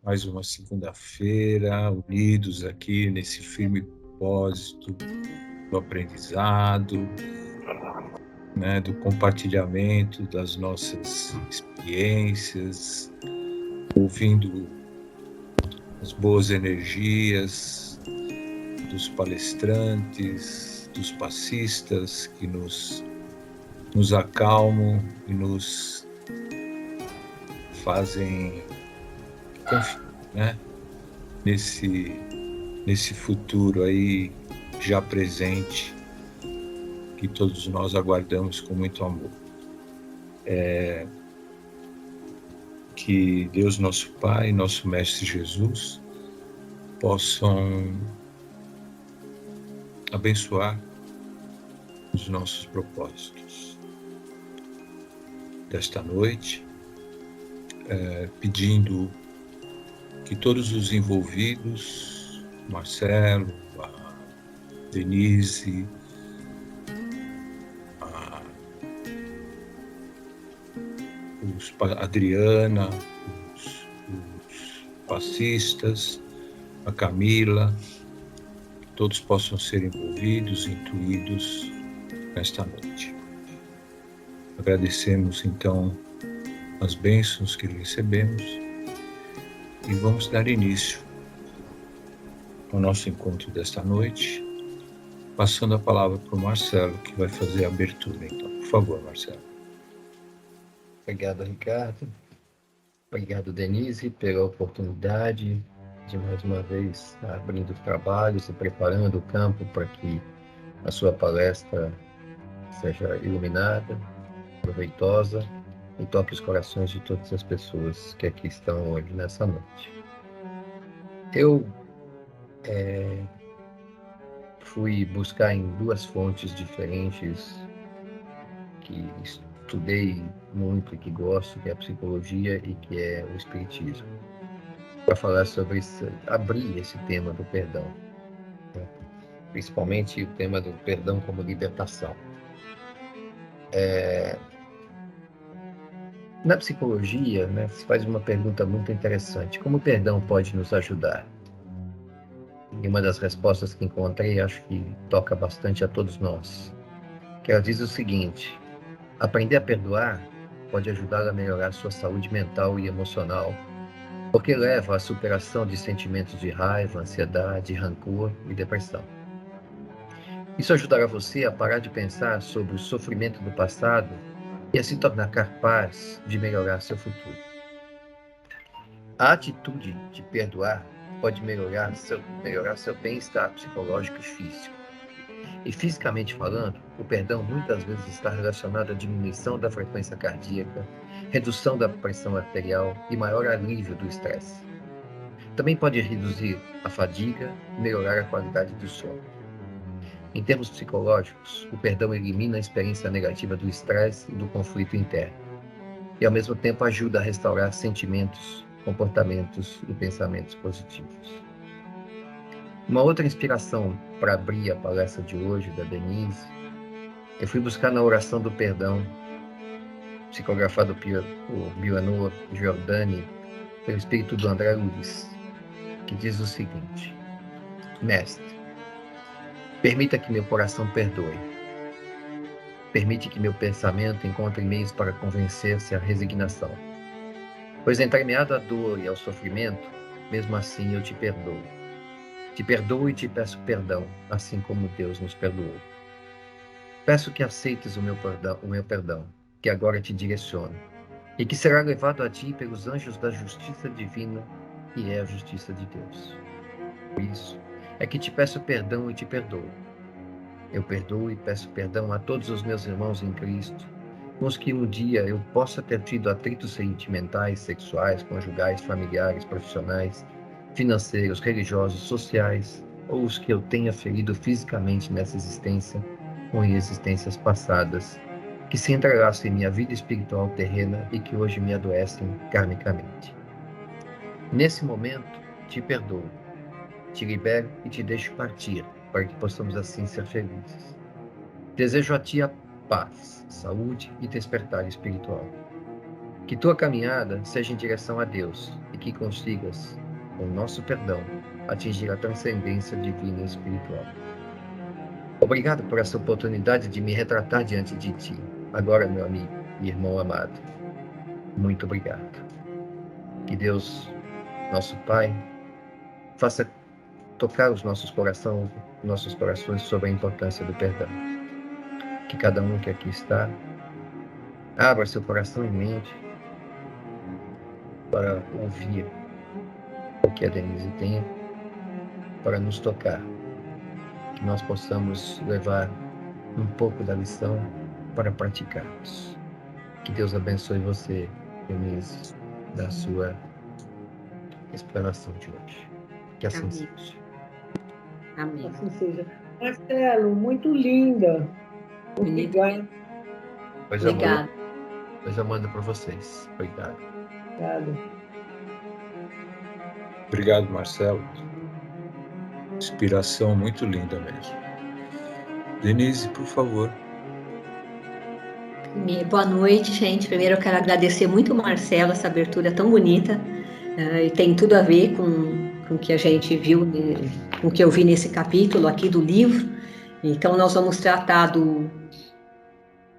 mais uma segunda-feira, unidos aqui nesse firme propósito do aprendizado, né, do compartilhamento das nossas experiências, ouvindo as boas energias dos palestrantes, dos passistas que nos acalmam e nos fazem confiar, né, nesse futuro aí já presente que todos nós aguardamos com muito amor. Que Deus, nosso Pai, nosso Mestre Jesus, possam abençoar os nossos propósitos desta noite, pedindo que todos os envolvidos, Marcelo, a Denise, a Adriana, os passistas, a Camila, todos possam ser envolvidos, intuídos nesta noite. Agradecemos, então, as bênçãos que recebemos e vamos dar início ao nosso encontro desta noite, passando a palavra para o Marcelo, que vai fazer a abertura. Então, por favor, Marcelo. Obrigado, Ricardo. Obrigado, Denise, pela oportunidade de mais uma vez abrindo trabalhos e preparando o campo para que a sua palestra seja iluminada, proveitosa e toque os corações de todas as pessoas que aqui estão hoje, nessa noite. Eu fui buscar em duas fontes diferentes que estudei muito e que gosto, que é a psicologia e que é o espiritismo, para falar sobre abrir esse tema do perdão, né? Principalmente o tema do perdão como libertação. Na psicologia, né, se faz uma pergunta muito interessante: como o perdão pode nos ajudar? E uma das respostas que encontrei, acho que toca bastante a todos nós, que ela diz o seguinte: aprender a perdoar pode ajudar a melhorar sua saúde mental e emocional, porque leva à superação de sentimentos de raiva, ansiedade, rancor e depressão. Isso ajudará você a parar de pensar sobre o sofrimento do passado e a se tornar capaz de melhorar seu futuro. A atitude de perdoar pode melhorar seu bem-estar psicológico e físico. E fisicamente falando, o perdão muitas vezes está relacionado à diminuição da frequência cardíaca, redução da pressão arterial e maior alívio do estresse. Também pode reduzir a fadiga e melhorar a qualidade do sono. Em termos psicológicos, o perdão elimina a experiência negativa do estresse e do conflito interno, e ao mesmo tempo ajuda a restaurar sentimentos, comportamentos e pensamentos positivos. Uma outra inspiração para abrir a palestra de hoje, da Denise, eu fui buscar na oração do perdão, psicografado por Bioano Giordani, pelo espírito do André Luiz, que diz o seguinte: Mestre, permita que meu coração perdoe. Permite que meu pensamento encontre meios para convencer-se à resignação. Pois entremeado à dor e ao sofrimento, mesmo assim eu te perdoo. Te perdoo e te peço perdão, assim como Deus nos perdoou. Peço que aceites o meu perdão, que agora te direciono, e que será levado a ti pelos anjos da justiça divina, que é a justiça de Deus. Por isso é que te peço perdão e te perdoo. Eu perdoo e peço perdão a todos os meus irmãos em Cristo, com os que um dia eu possa ter tido atritos sentimentais, sexuais, conjugais, familiares, profissionais, financeiros, religiosos, sociais, ou os que eu tenha ferido fisicamente nessa existência ou em existências passadas, que se entrelaçam em minha vida espiritual terrena e que hoje me adoecem karmicamente. Nesse momento, te perdoo, te libero e te deixo partir, para que possamos assim ser felizes. Desejo a ti a paz, saúde e despertar espiritual. Que tua caminhada seja em direção a Deus e que consigas, com o nosso perdão, atingir a transcendência divina e espiritual. Obrigado por essa oportunidade de me retratar diante de ti. Agora, meu amigo e irmão amado, muito obrigado. Que Deus, nosso Pai, faça tocar os nossos corações sobre a importância do perdão. Que cada um que aqui está abra seu coração e mente para ouvir o que a Denise tem para nos tocar. Que nós possamos levar um pouco da lição para praticarmos. Que Deus abençoe você, Denise, na sua explanação de hoje. Que assim seja. Amém. Assim seja. Marcelo, muito linda. Obrigada. Obrigada. Pois eu mando para vocês. Obrigado. Obrigada. Obrigado, Marcelo. Inspiração muito linda mesmo. Denise, por favor. Boa noite, gente. Primeiro eu quero agradecer muito ao Marcelo, essa abertura tão bonita, e tem tudo a ver com o que a gente viu, com o que eu vi nesse capítulo aqui do livro. Então nós vamos tratar do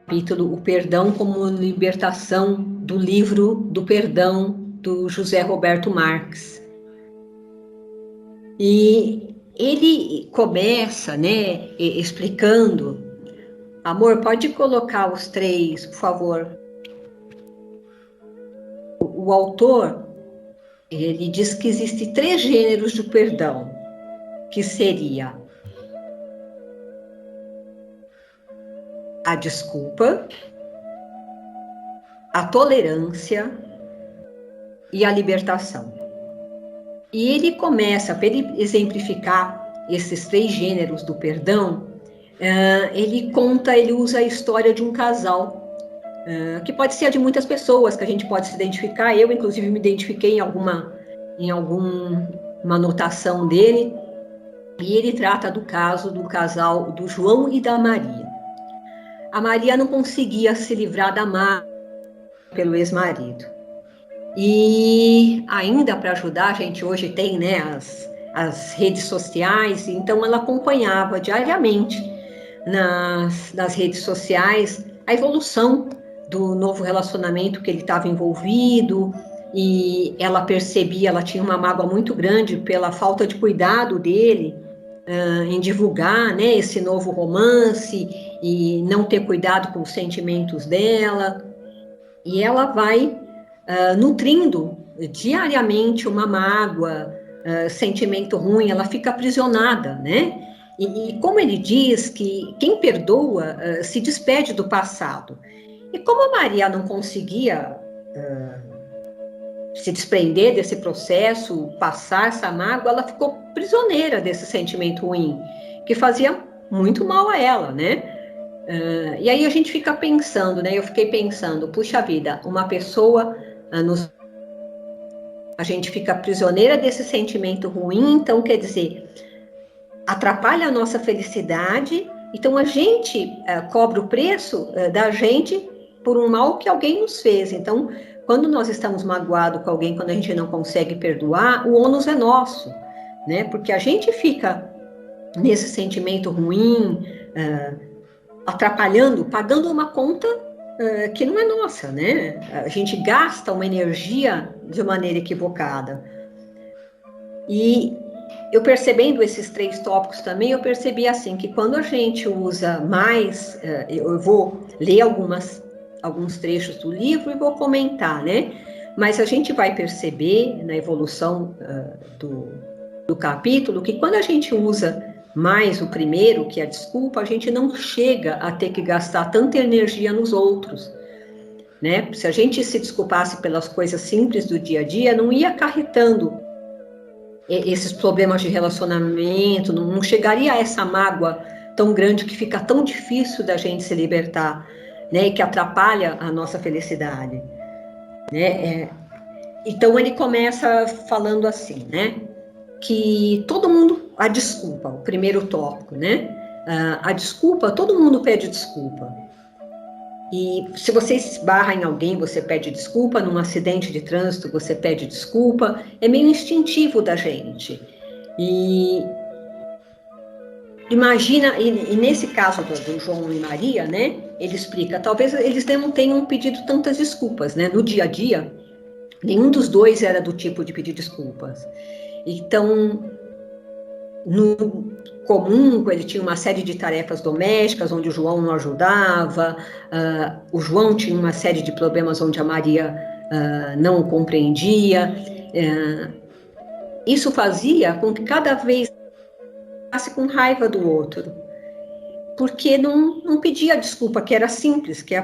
capítulo O Perdão como Libertação, do livro do Perdão, do José Roberto Marques. E ele começa, né, explicando. Amor, pode colocar os 3, por favor. O autor, ele diz que existem 3 gêneros do perdão, que seria a desculpa, a tolerância e a libertação. E ele começa, para ele exemplificar esses 3 gêneros do perdão, ele usa a história de um casal, que pode ser a de muitas pessoas, que a gente pode se identificar. Eu, inclusive, me identifiquei em alguma anotação dele, e ele trata do caso do casal do João e da Maria. A Maria não conseguia se livrar da mágoa pelo ex-marido. E ainda para ajudar, a gente hoje tem, né, as redes sociais, então ela acompanhava diariamente nas redes sociais a evolução do novo relacionamento que ele estava envolvido, e ela percebia, ela tinha uma mágoa muito grande pela falta de cuidado dele em divulgar, né, esse novo romance e não ter cuidado com os sentimentos dela, e ela vai nutrindo diariamente uma mágoa, sentimento ruim, ela fica aprisionada, né? E como ele diz que quem perdoa se despede do passado. E como a Maria não conseguia se desprender desse processo, passar essa mágoa, ela ficou prisioneira desse sentimento ruim, que fazia muito mal a ela, né? E aí a gente fica pensando, né? Eu fiquei pensando, puxa vida, uma pessoa a gente fica prisioneira desse sentimento ruim, então quer dizer, atrapalha a nossa felicidade, então a gente cobra o preço da gente por um mal que alguém nos fez. Então, quando nós estamos magoados com alguém, quando a gente não consegue perdoar, o ônus é nosso, né? Porque a gente fica nesse sentimento ruim, atrapalhando, pagando uma conta que não é nossa, né? A gente gasta uma energia de maneira equivocada. E eu percebendo esses 3 tópicos também, eu percebi assim, que quando a gente usa mais, eu vou ler alguns trechos do livro e vou comentar, né? Mas a gente vai perceber na evolução do capítulo que quando a gente usa mais o primeiro, que é a desculpa, a gente não chega a ter que gastar tanta energia nos outros, né? Se a gente se desculpasse pelas coisas simples do dia a dia, não ia acarretando esses problemas de relacionamento, não chegaria a essa mágoa tão grande que fica tão difícil da gente se libertar, né? E que atrapalha a nossa felicidade, né? Então ele começa falando assim, né? Que todo mundo, a desculpa, o primeiro tópico, né? A desculpa, todo mundo pede desculpa. E se você esbarra em alguém, você pede desculpa, num acidente de trânsito você pede desculpa, é meio instintivo da gente. E imagina, e nesse caso do João e Maria, né, ele explica, talvez eles não tenham pedido tantas desculpas, né, no dia a dia, nenhum dos dois era do tipo de pedir desculpas. Então, no comum, ele tinha uma série de tarefas domésticas onde o João não ajudava, o João tinha uma série de problemas onde a Maria não o compreendia. Isso fazia com que cada vez ficasse com raiva do outro, porque não pedia desculpa, que era simples, que é a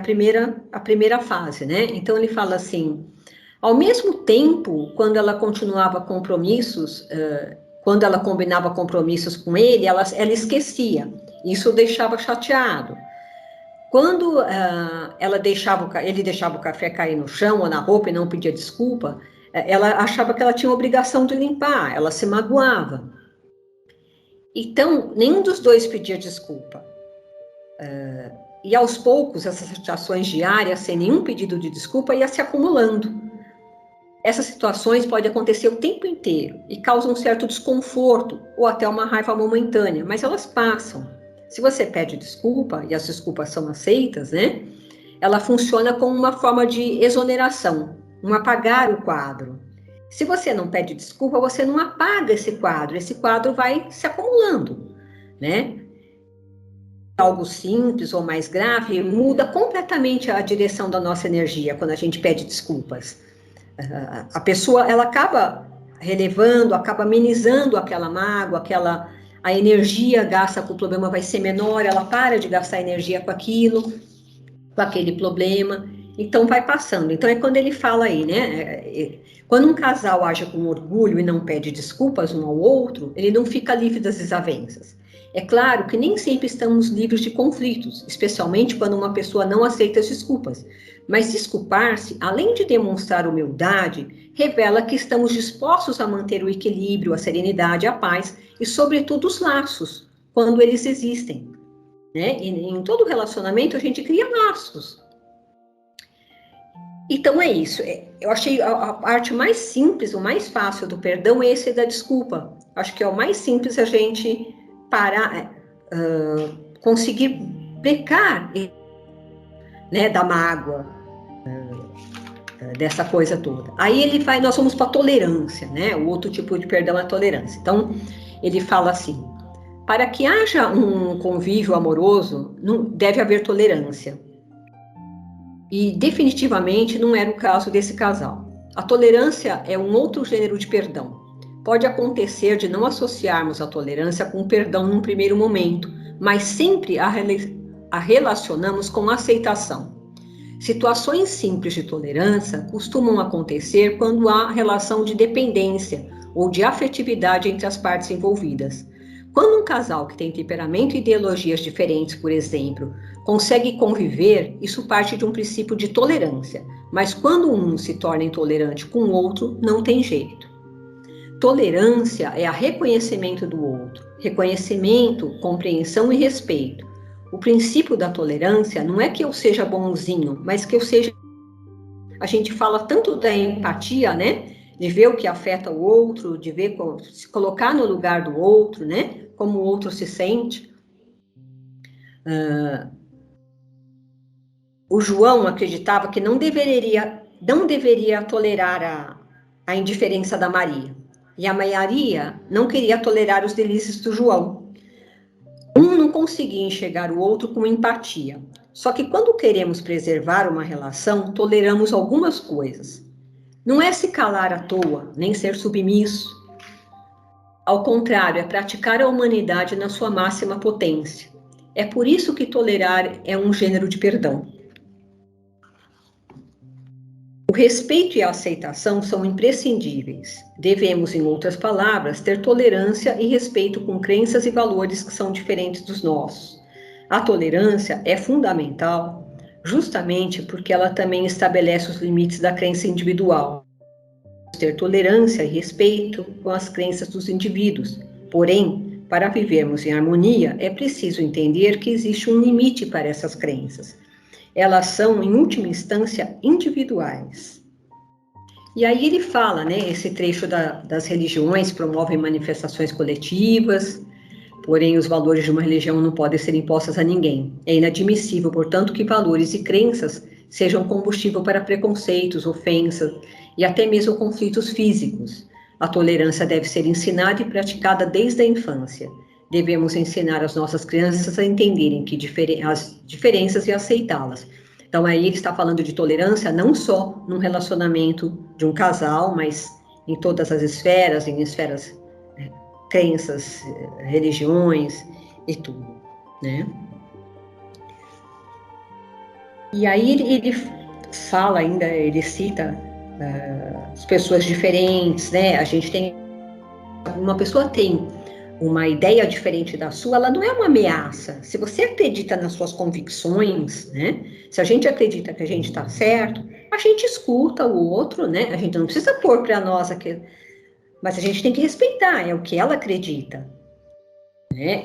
primeira fase, né? Então ele fala assim, ao mesmo tempo, quando ela continuava compromissos, quando ela combinava compromissos com ele, ela esquecia. Isso o deixava chateado. Quando ele deixava o café cair no chão ou na roupa e não pedia desculpa, ela achava que ela tinha a obrigação de limpar, ela se magoava. Então, nenhum dos dois pedia desculpa. E aos poucos, essas situações diárias, sem nenhum pedido de desculpa, ia se acumulando. Essas situações podem acontecer o tempo inteiro e causam um certo desconforto ou até uma raiva momentânea, mas elas passam. Se você pede desculpa e as desculpas são aceitas, né? Ela funciona como uma forma de exoneração, um apagar o quadro. Se você não pede desculpa, você não apaga esse quadro vai se acumulando, né? Algo simples ou mais grave muda completamente a direção da nossa energia quando a gente pede desculpas. A pessoa, ela acaba relevando, acaba amenizando aquela mágoa, a energia gasta com o problema vai ser menor, ela para de gastar energia com aquilo, com aquele problema, então vai passando. Então é quando ele fala aí, né? Quando um casal age com orgulho e não pede desculpas um ao outro, ele não fica livre das desavenças. É claro que nem sempre estamos livres de conflitos, especialmente quando uma pessoa não aceita as desculpas. Mas desculpar-se, além de demonstrar humildade, revela que estamos dispostos a manter o equilíbrio, a serenidade, a paz e, sobretudo, os laços, quando eles existem. Né? E em todo relacionamento a gente cria laços. Então é isso. Eu achei a parte mais simples, o mais fácil do perdão é esse da desculpa. Acho que é o mais simples a gente parar, conseguir brecar, né, da mágoa, dessa coisa toda. Aí nós vamos para a tolerância, né? O outro tipo de perdão é a tolerância. Então ele fala assim: para que haja um convívio amoroso, deve haver tolerância. E definitivamente não era o caso desse casal. A tolerância é um outro gênero de perdão. Pode acontecer de não associarmos a tolerância com o perdão num primeiro momento, mas sempre a relacionamos com aceitação. Situações simples de tolerância costumam acontecer quando há relação de dependência ou de afetividade entre as partes envolvidas. Quando um casal que tem temperamento e ideologias diferentes, por exemplo, consegue conviver, isso parte de um princípio de tolerância, mas quando um se torna intolerante com o outro, não tem jeito. Tolerância é a reconhecimento do outro, reconhecimento, compreensão e respeito. O princípio da tolerância não é que eu seja bonzinho, mas que eu seja... A gente fala tanto da empatia, né? De ver o que afeta o outro, de ver se colocar no lugar do outro, né? Como o outro se sente. O João acreditava que não deveria tolerar a indiferença da Maria. E a Maria não queria tolerar os delícias do João. Um não conseguia enxergar o outro com empatia. Só que quando queremos preservar uma relação, toleramos algumas coisas. Não é se calar à toa, nem ser submisso. Ao contrário, é praticar a humanidade na sua máxima potência. É por isso que tolerar é um gênero de perdão. O respeito e a aceitação são imprescindíveis. Devemos, em outras palavras, ter tolerância e respeito com crenças e valores que são diferentes dos nossos. A tolerância é fundamental, justamente porque ela também estabelece os limites da crença individual. Ter tolerância e respeito com as crenças dos indivíduos. Porém, para vivermos em harmonia, é preciso entender que existe um limite para essas crenças. elas são, em última instância, individuais. E aí ele fala, né, esse trecho das religiões promovem manifestações coletivas, porém os valores de uma religião não podem ser impostos a ninguém. É inadmissível, portanto, que valores e crenças sejam combustível para preconceitos, ofensas e até mesmo conflitos físicos. A tolerância deve ser ensinada e praticada desde a infância. Devemos ensinar as nossas crianças a entenderem as diferenças e aceitá-las. Então, aí ele está falando de tolerância não só num relacionamento de um casal, mas em todas as esferas, em esferas, crenças, religiões e tudo, né? E aí ele fala ainda, ele cita as pessoas diferentes, né? A gente tem, uma pessoa tem uma ideia diferente da sua, ela não é uma ameaça. Se você acredita nas suas convicções, né? Se a gente acredita que a gente está certo, a gente escuta o outro, né? A gente não precisa pôr para nós aquilo, mas a gente tem que respeitar, é o que ela acredita, né?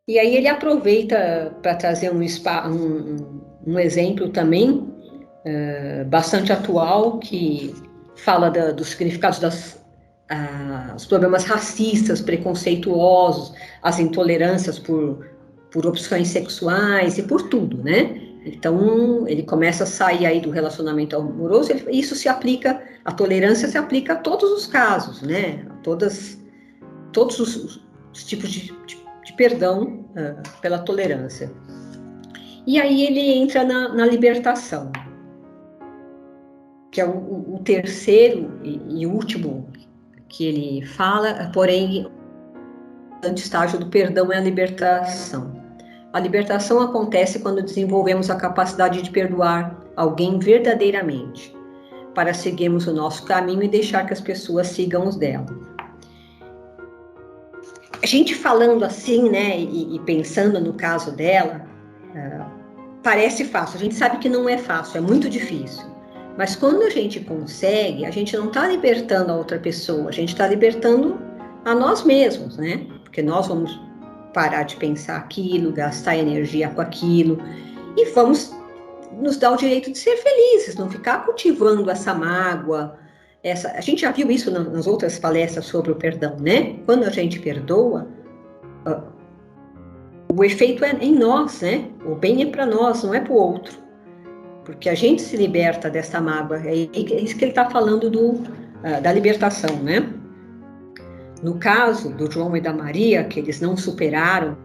E aí ele aproveita para trazer um exemplo também bastante atual, que fala dos significados os problemas racistas, preconceituosos, as intolerâncias por opções sexuais e por tudo, né? Então, ele começa a sair aí do relacionamento amoroso, isso se aplica, a tolerância se aplica a todos os casos, né? A todos os tipos de perdão pela tolerância. E aí ele entra na libertação, que é o terceiro e último que ele fala, porém, o estágio do perdão é a libertação. A libertação acontece quando desenvolvemos a capacidade de perdoar alguém verdadeiramente, para seguirmos o nosso caminho e deixar que as pessoas sigam os dela. A gente falando assim, né, e pensando no caso dela, parece fácil. A gente sabe que não é fácil, é muito difícil. Mas quando a gente consegue, a gente não está libertando a outra pessoa, a gente está libertando a nós mesmos, né? Porque nós vamos parar de pensar aquilo, gastar energia com aquilo, e vamos nos dar o direito de ser felizes, não ficar cultivando essa mágoa. A gente já viu isso nas outras palestras sobre o perdão, né? Quando a gente perdoa, o efeito é em nós, né? O bem é para nós, não é para o outro. Porque a gente se liberta dessa mágoa. É isso que ele está falando da libertação, né? No caso do João e da Maria, que eles não superaram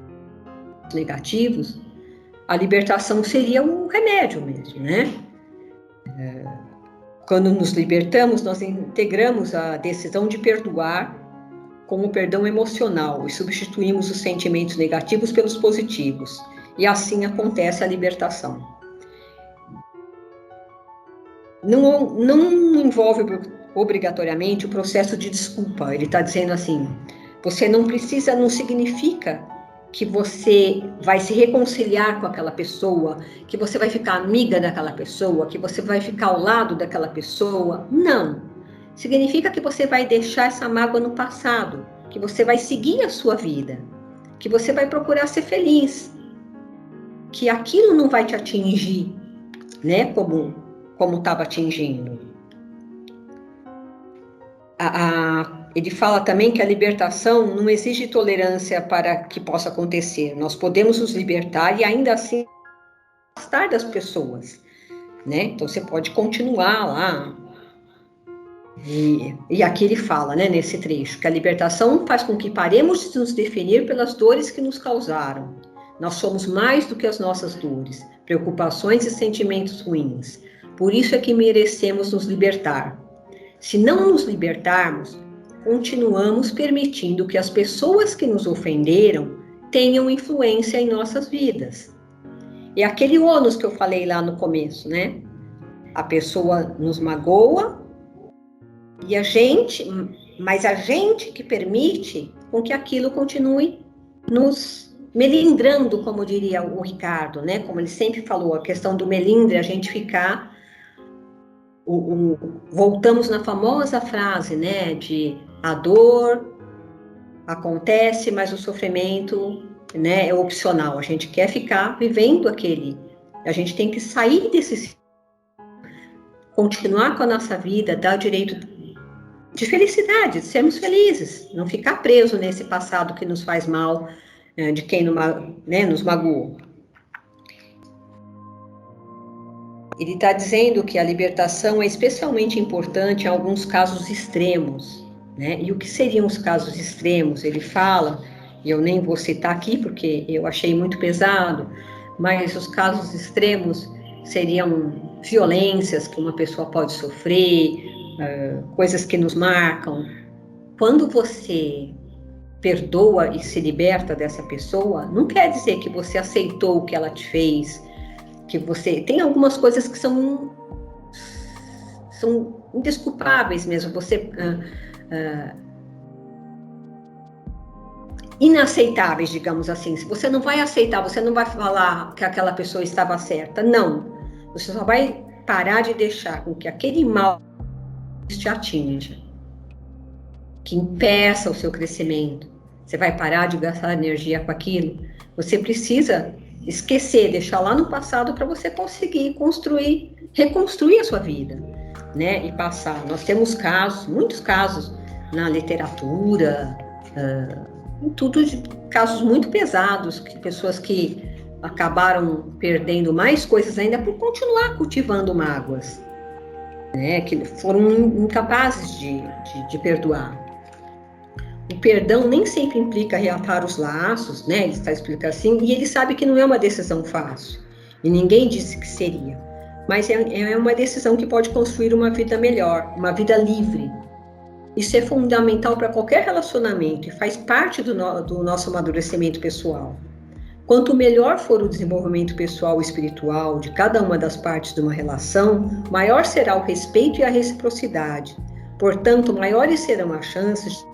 os negativos, a libertação seria um remédio mesmo, né? Quando nos libertamos, nós integramos a decisão de perdoar como perdão emocional e substituímos os sentimentos negativos pelos positivos. E assim acontece a libertação. Não envolve obrigatoriamente o processo de desculpa. Ele está dizendo assim, você não precisa, não significa que você vai se reconciliar com aquela pessoa, que você vai ficar amiga daquela pessoa, que você vai ficar ao lado daquela pessoa. Não. Significa que você vai deixar essa mágoa no passado, que você vai seguir a sua vida, que você vai procurar ser feliz, que aquilo não vai te atingir, né, como estava atingindo. Ele fala também que a libertação não exige tolerância para que possa acontecer. Nós podemos nos libertar e ainda assim afastar das pessoas, né? Então você pode continuar lá. E aqui ele fala, né, nesse trecho, que a libertação faz com que paremos de nos definir pelas dores que nos causaram. Nós somos mais do que as nossas dores, preocupações e sentimentos ruins. Por isso é que merecemos nos libertar. Se não nos libertarmos, continuamos permitindo que as pessoas que nos ofenderam tenham influência em nossas vidas. É aquele ônus que eu falei lá no começo, né? A pessoa nos magoa, mas a gente que permite com que aquilo continue nos melindrando, como diria o Ricardo, né? Como ele sempre falou, a questão do melindre, a gente ficar... voltamos na famosa frase, né? De a dor acontece, mas o sofrimento, né, é opcional. A gente quer ficar vivendo A gente tem que sair desse, continuar com a nossa vida, dar o direito de felicidade, de sermos felizes, não ficar preso nesse passado que nos faz mal, de quem nos magoou. Ele está dizendo que a libertação é especialmente importante em alguns casos extremos, né? E o que seriam os casos extremos? Ele fala, e eu nem vou citar aqui porque eu achei muito pesado, mas os casos extremos seriam violências que uma pessoa pode sofrer, coisas que nos marcam. Quando você perdoa e se liberta dessa pessoa, não quer dizer que você aceitou o que ela te fez, que você... Tem algumas coisas que são indesculpáveis mesmo, você... inaceitáveis, digamos assim. Se você não vai aceitar, você não vai falar que aquela pessoa estava certa, não. Você só vai parar de deixar com que aquele mal te atinja, que impeça o seu crescimento. Você vai parar de gastar energia com aquilo. Você precisa esquecer, deixar lá no passado para você conseguir reconstruir a sua vida, né? E passar. Nós temos casos, muitos casos na literatura, casos muito pesados, pessoas que acabaram perdendo mais coisas ainda por continuar cultivando mágoas, né? Que foram incapazes de perdoar. O perdão nem sempre implica reatar os laços, né? Ele está explicando assim, e ele sabe que não é uma decisão fácil, e ninguém disse que seria, mas é uma decisão que pode construir uma vida melhor, uma vida livre. Isso é fundamental para qualquer relacionamento e faz parte do nosso amadurecimento pessoal. Quanto melhor for o desenvolvimento pessoal e espiritual de cada uma das partes de uma relação, maior será o respeito e a reciprocidade. Portanto, maiores serão as chances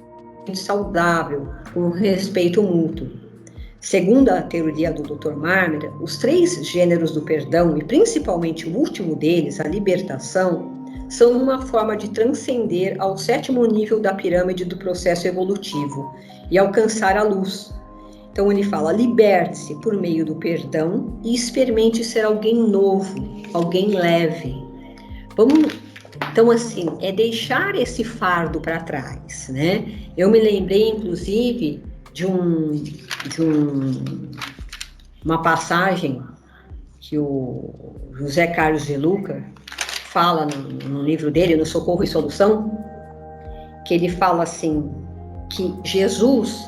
de saudável, com respeito mútuo. Segundo a teoria do Dr. Marmira, os 3 gêneros do perdão, e principalmente o último deles, a libertação, são uma forma de transcender ao 7º nível da pirâmide do processo evolutivo e alcançar a luz. Então ele fala, liberte-se por meio do perdão e experimente ser alguém novo, alguém leve. Então, assim, é deixar esse fardo para trás, né? Eu me lembrei, inclusive, de uma passagem que o José Carlos de Luca fala no livro dele, No Socorro e Solução, que ele fala assim, que Jesus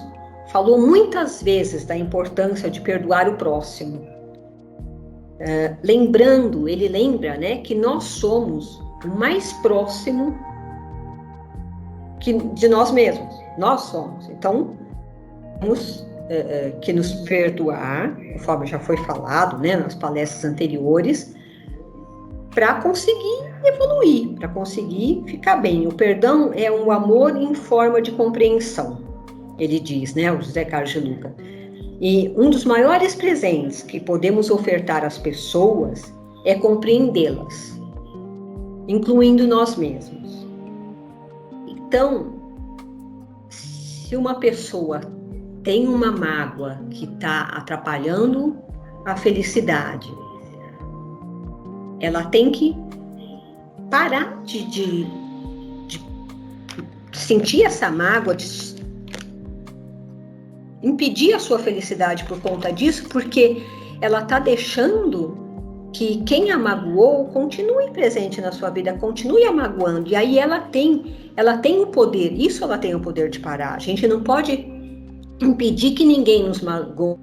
falou muitas vezes da importância de perdoar o próximo. Ele lembra, né, que nós somos o mais próximo de nós mesmos. Nós somos. Então, temos que nos perdoar, conforme já foi falado, né, nas palestras anteriores, para conseguir evoluir, para conseguir ficar bem. O perdão é um amor em forma de compreensão, ele diz, né, o José Carlos de Luca. E um dos maiores presentes que podemos ofertar às pessoas é compreendê-las, incluindo nós mesmos. Então, se uma pessoa tem uma mágoa que está atrapalhando a felicidade, ela tem que parar de sentir essa mágoa, de impedir a sua felicidade por conta disso, porque ela está deixando que quem a magoou continue presente na sua vida, continue a magoando, e aí ela tem o poder, isso ela tem o poder de parar. A gente não pode impedir que ninguém nos magoe,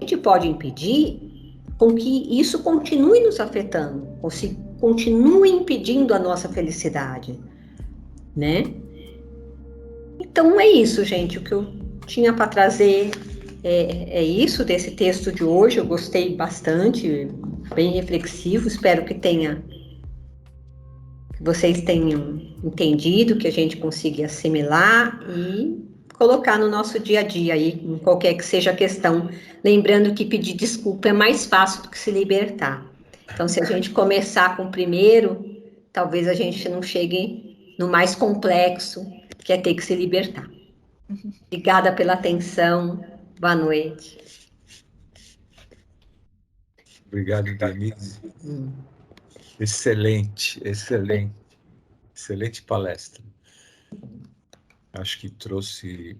a gente pode impedir com que isso continue nos afetando, ou se continue impedindo a nossa felicidade, né? Então é isso, gente, o que eu tinha para trazer é isso desse texto de hoje. Eu gostei bastante, bem reflexivo, espero que vocês tenham entendido, que a gente consiga assimilar e colocar no nosso dia a dia aí, em qualquer que seja a questão, lembrando que pedir desculpa é mais fácil do que se libertar. Então, se a gente começar com o primeiro, talvez a gente não chegue no mais complexo, que é ter que se libertar. Obrigada pela atenção. Boa noite. Obrigado, Denise. Hum. Excelente palestra. Acho que trouxe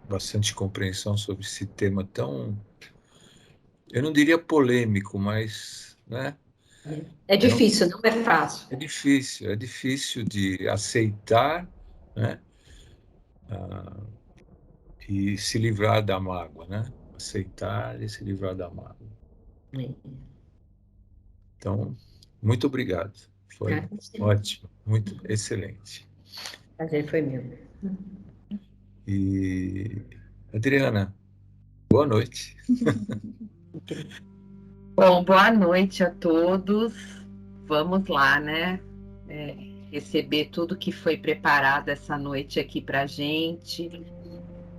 bastante compreensão sobre esse tema tão, eu não diria polêmico, mas, né? É difícil, não é fácil. É difícil de aceitar, né? E se livrar da mágoa, né? Aceitar e se livrar da mágoa. Então, muito obrigado. Foi ótimo, muito excelente. Prazer foi meu. E, Adriana, boa noite. Bom, boa noite a todos. Vamos lá, né? Receber tudo que foi preparado essa noite aqui para gente,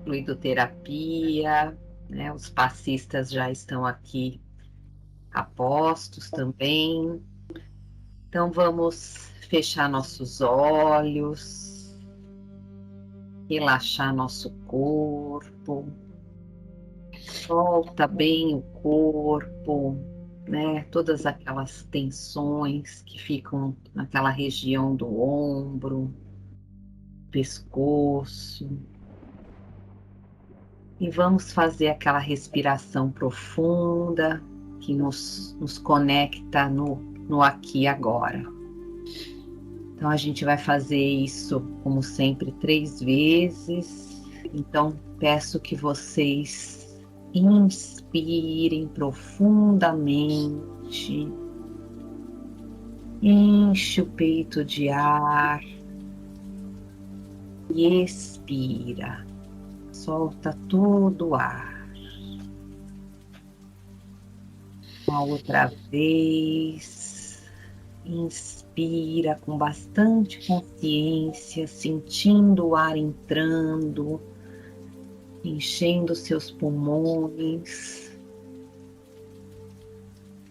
fluidoterapia, né? Os passistas já estão aqui a postos também. Então vamos fechar nossos olhos, relaxar nosso corpo, solta bem o corpo, né? Todas aquelas tensões que ficam naquela região do ombro, pescoço. E vamos fazer aquela respiração profunda que nos conecta no aqui e agora. Então a gente vai fazer isso, como sempre, 3 vezes. Então peço que vocês inspirem profundamente, enche o peito de ar e expira, solta todo o ar. Uma outra vez, inspira com bastante consciência, sentindo o ar entrando, enchendo seus pulmões.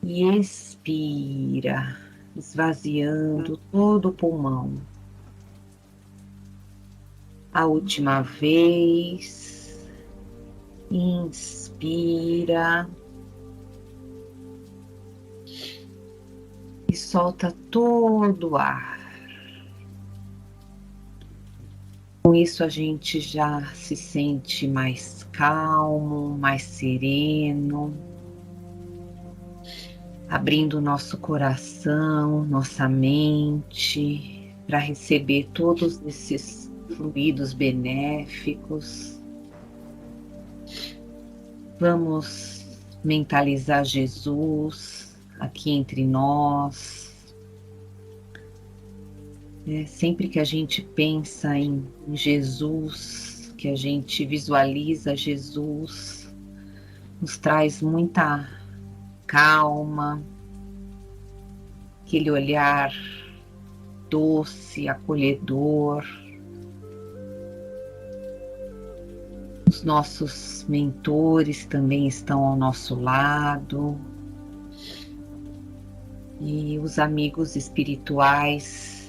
E expira, esvaziando todo o pulmão. A última vez, inspira e solta todo o ar. Com isso a gente já se sente mais calmo, mais sereno, abrindo nosso coração, nossa mente, para receber todos esses fluidos benéficos. Vamos mentalizar Jesus aqui entre nós. Sempre que a gente pensa em Jesus, que a gente visualiza Jesus, nos traz muita calma, aquele olhar doce, acolhedor. Os nossos mentores também estão ao nosso lado. E os amigos espirituais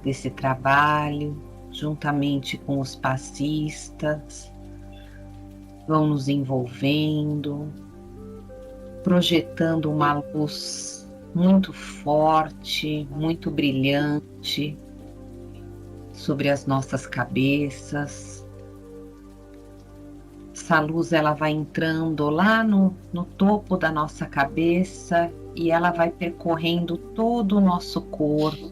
desse trabalho, juntamente com os passistas, vão nos envolvendo, projetando uma luz muito forte, muito brilhante sobre as nossas cabeças. Essa luz ela vai entrando lá no topo da nossa cabeça e ela vai percorrendo todo o nosso corpo,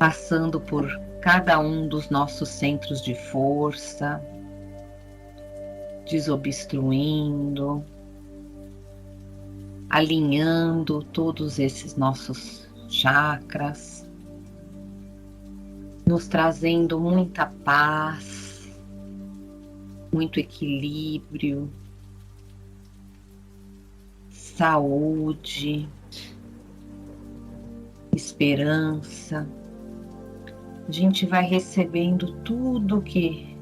passando por cada um dos nossos centros de força, desobstruindo, alinhando todos esses nossos chakras, nos trazendo muita paz, muito equilíbrio, saúde, esperança. A gente vai recebendo tudo que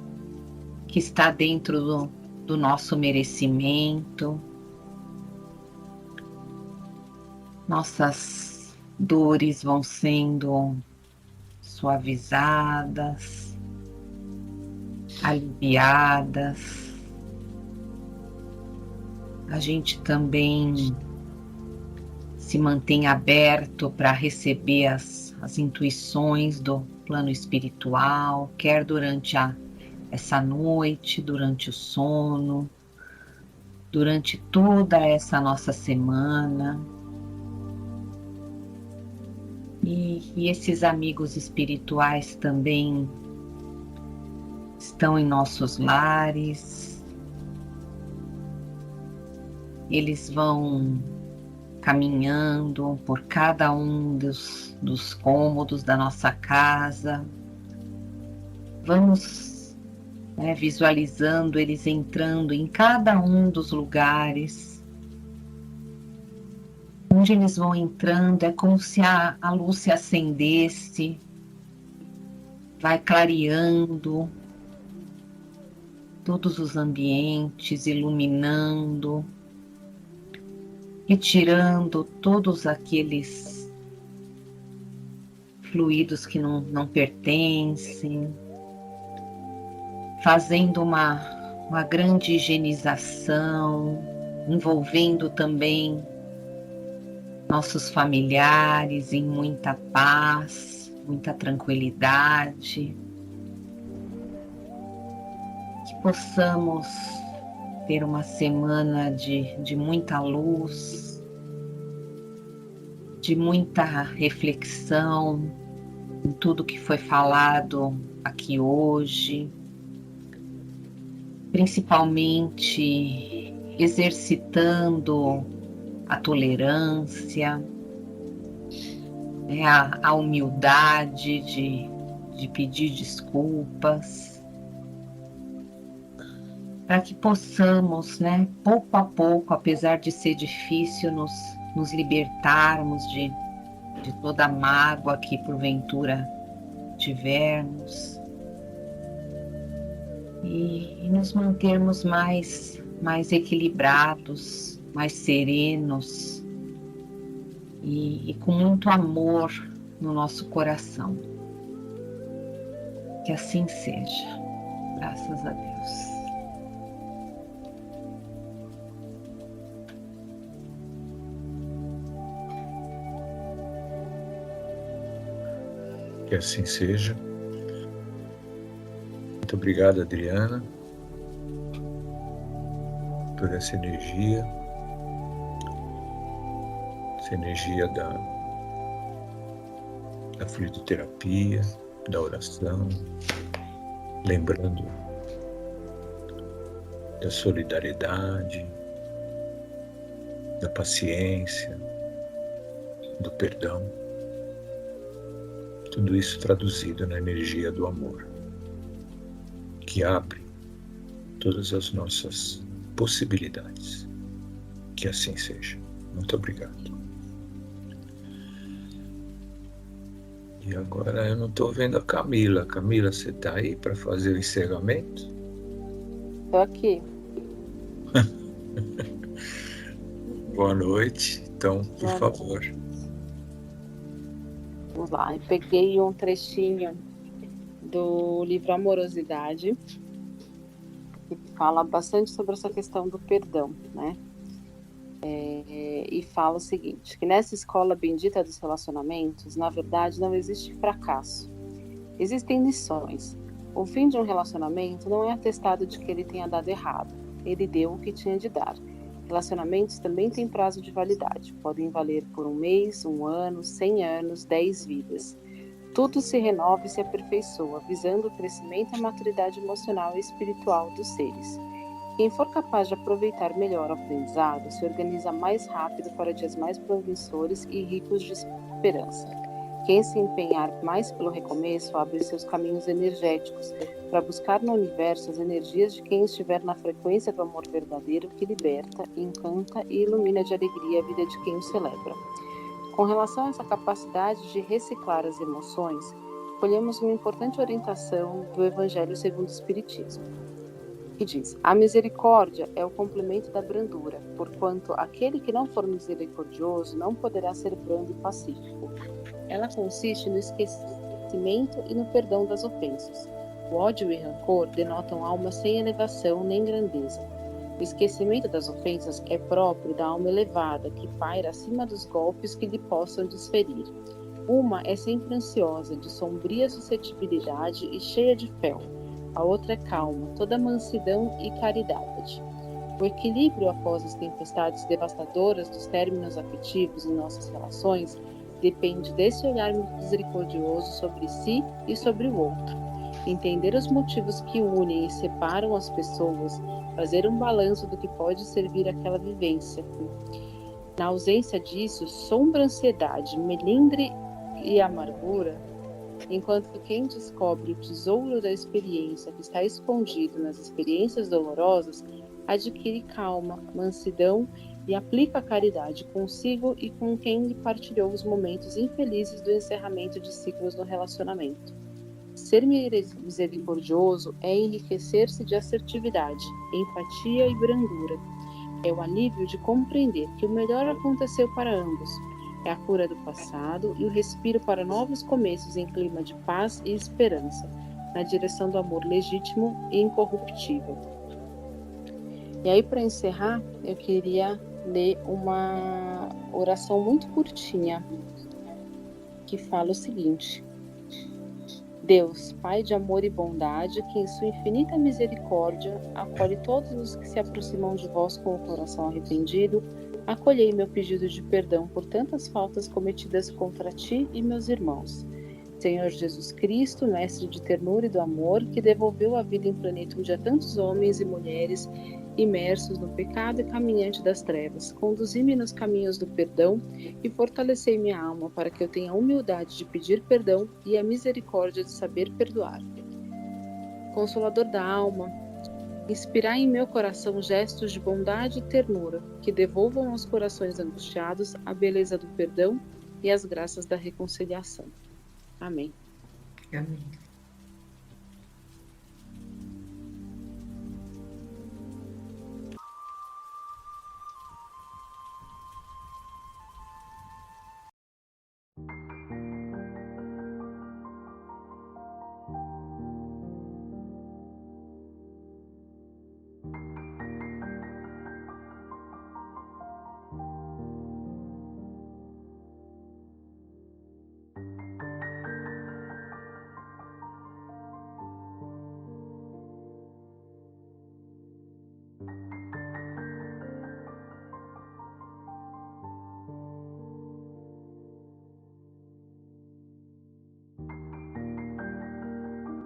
está dentro do nosso merecimento. Nossas dores vão sendo suavizadas, aliviadas. a gente também se mantém aberto para receber as intuições do plano espiritual, quer durante essa noite, durante o sono, durante toda essa nossa semana. E esses amigos espirituais também estão em nossos lares. Eles vão caminhando por cada um dos cômodos da nossa casa. Vamos visualizando eles entrando em cada um dos lugares. Onde eles vão entrando, é como se a luz se acendesse, vai clareando todos os ambientes, iluminando, retirando todos aqueles fluidos que não pertencem, fazendo uma grande higienização, envolvendo também nossos familiares em muita paz, muita tranquilidade, que possamos ter uma semana de muita luz, de muita reflexão em tudo que foi falado aqui hoje, principalmente exercitando a tolerância, a humildade de pedir desculpas, para que possamos, pouco a pouco, apesar de ser difícil, nos libertarmos de toda a mágoa que porventura tivermos e nos mantermos mais equilibrados, mais serenos e com muito amor no nosso coração. Que assim seja. Graças a Deus. Que assim seja. Muito obrigado, Adriana, por essa energia da fluidoterapia, da oração, lembrando da solidariedade, da paciência, do perdão. Tudo isso traduzido na energia do amor, que abre todas as nossas possibilidades. Que assim seja. Muito obrigado. E agora eu não estou vendo a Camila. Camila, você está aí para fazer o encerramento? Estou aqui. Boa noite. Então, por favor. Vamos lá. Eu peguei um trechinho do livro Amorosidade, que fala bastante sobre essa questão do perdão, né? E fala o seguinte, que nessa escola bendita dos relacionamentos, na verdade, não existe fracasso. Existem lições. O fim de um relacionamento não é atestado de que ele tenha dado errado. Ele deu o que tinha de dar. Relacionamentos também têm prazo de validade. Podem valer por 1 mês, 1 ano, 100 anos, 10 vidas. Tudo se renova e se aperfeiçoa, visando o crescimento e a maturidade emocional e espiritual dos seres. Quem for capaz de aproveitar melhor o aprendizado, se organiza mais rápido para dias mais promissores e ricos de esperança. Quem se empenhar mais pelo recomeço, abre seus caminhos energéticos para buscar no universo as energias de quem estiver na frequência do amor verdadeiro que liberta, encanta e ilumina de alegria a vida de quem o celebra. Com relação a essa capacidade de reciclar as emoções, colhemos uma importante orientação do Evangelho segundo o Espiritismo, que diz: a misericórdia é o complemento da brandura, porquanto aquele que não for misericordioso não poderá ser brando e pacífico. Ela consiste no esquecimento e no perdão das ofensas. O ódio e rancor denotam almas sem elevação nem grandeza. O esquecimento das ofensas é próprio da alma elevada, que paira acima dos golpes que lhe possam desferir. Uma é sempre ansiosa, de sombria suscetibilidade e cheia de fel. A outra é calma, toda mansidão e caridade. O equilíbrio após as tempestades devastadoras dos términos afetivos em nossas relações depende desse olhar misericordioso sobre si e sobre o outro. Entender os motivos que unem e separam as pessoas, fazer um balanço do que pode servir àquela vivência. Na ausência disso, sombra, ansiedade, melindre e amargura, enquanto quem descobre o tesouro da experiência que está escondido nas experiências dolorosas, adquire calma, mansidão e aplica a caridade consigo e com quem lhe partilhou os momentos infelizes do encerramento de ciclos no relacionamento. Ser misericordioso é enriquecer-se de assertividade, empatia e brandura. É o alívio de compreender que o melhor aconteceu para ambos. É a cura do passado e o respiro para novos começos em clima de paz e esperança, na direção do amor legítimo e incorruptível. E aí, para encerrar, eu queria ler uma oração muito curtinha, que fala o seguinte: Deus, Pai de amor e bondade, que em sua infinita misericórdia acolhe todos os que se aproximam de vós com o coração arrependido, acolhei meu pedido de perdão por tantas faltas cometidas contra ti e meus irmãos. Senhor Jesus Cristo, mestre de ternura e do amor, que devolveu a vida em plenitude a tantos homens e mulheres imersos no pecado e caminhante das trevas, conduzi-me nos caminhos do perdão e fortalecei minha alma para que eu tenha a humildade de pedir perdão e a misericórdia de saber perdoar. Consolador da alma, inspirai em meu coração gestos de bondade e ternura, que devolvam aos corações angustiados a beleza do perdão e as graças da reconciliação. Amém. Amém.